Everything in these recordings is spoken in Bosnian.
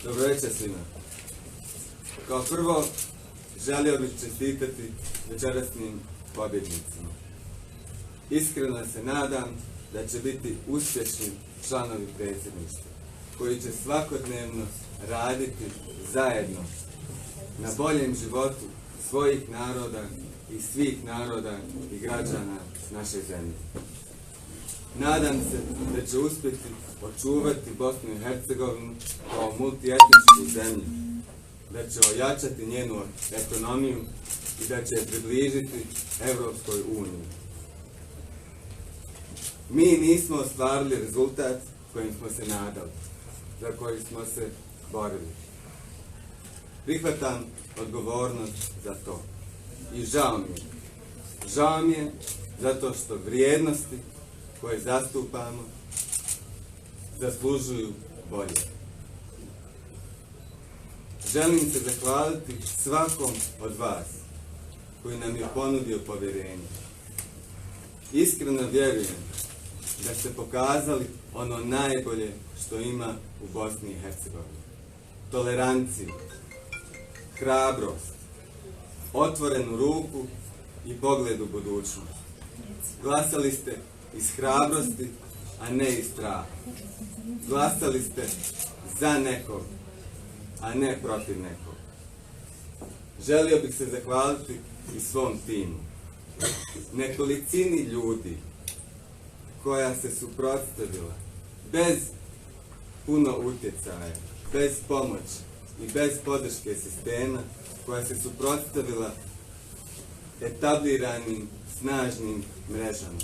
Dobro večer svima. Kao prvo, želio bih čestitati večerasnim pobjednicima. Iskreno se nadam da će biti uspješni članovi predsjedništva, koji će svakodnevno raditi zajedno na boljem životu svojih naroda i svih naroda i građana naše zemlje. Nadam se da će uspjeti očuvati Bosnu i Hercegovinu kao multietničku zemlju, da će ojačati njenu ekonomiju i da će je približiti Europskoj uniji. Mi nismo ostvarili rezultat kojim smo se nadali, za koji smo se borili. Prihvatam odgovornost za to. I žao mi je. Žao mi je zato što vrijednosti koje zastupamo zaslužuju bolje. Želim se zahvaliti svakom od vas koji nam je ponudio povjerenje. Iskreno vjerujem da ste pokazali ono najbolje što ima u Bosni i Hercegovini. Toleranciju, hrabrost, otvorenu ruku i pogled u budućnost. Glasali ste iz hrabrosti, a ne iz straha. Glasali ste za nekog, a ne protiv nekog. Želio bih se zahvaliti i svom timu. Nekolicini ljudi koja se suprotstavila bez puno utjecaja, bez pomoći i bez podrške sistema, koja se suprotstavila etabliranim, snažnim mrežama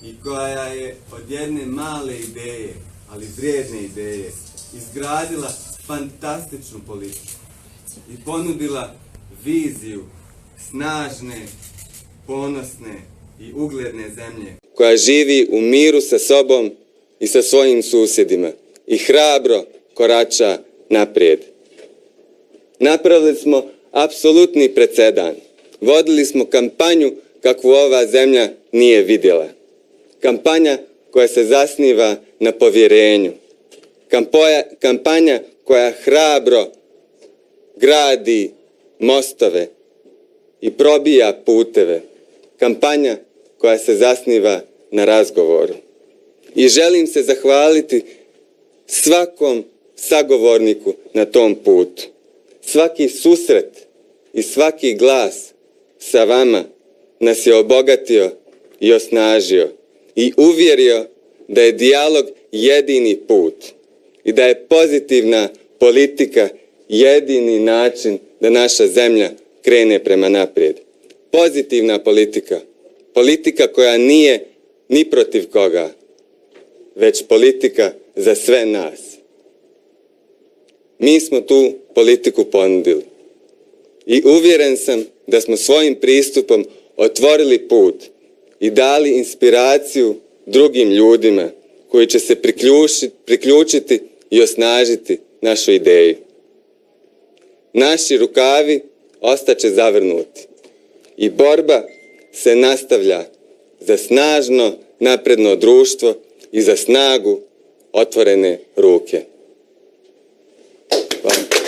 i koja je od jedne male ideje, ali vrijedne ideje, izgradila fantastičnu politiku i ponudila viziju snažne, ponosne i ugledne zemlje koja živi u miru sa sobom i sa svojim susjedima i hrabro korača naprijed. Napravili smo apsolutni presedan. Vodili smo kampanju kakvu ova zemlja nije vidjela. Kampanja koja se zasniva na povjerenju. Kampanja koja hrabro gradi mostove i probija puteve. Kampanja koja se zasniva na razgovoru. I želim se zahvaliti svakom sagovorniku na tom putu. Svaki susret i svaki glas sa vama nas je obogatio i osnažio i uvjerio da je dijalog jedini put i da je pozitivna politika jedini način da naša zemlja krene prema naprijed. Pozitivna politika, politika koja nije ni protiv koga, već politika za sve nas. Mi smo tu politiku ponudili i uvjeren sam da smo svojim pristupom otvorili put i dali inspiraciju drugim ljudima koji će se priključiti i osnažiti našu ideju. Naši rukavi ostaće zavrnuti i borba se nastavlja za snažno napredno društvo i za snagu otvorene ruke. Hvala.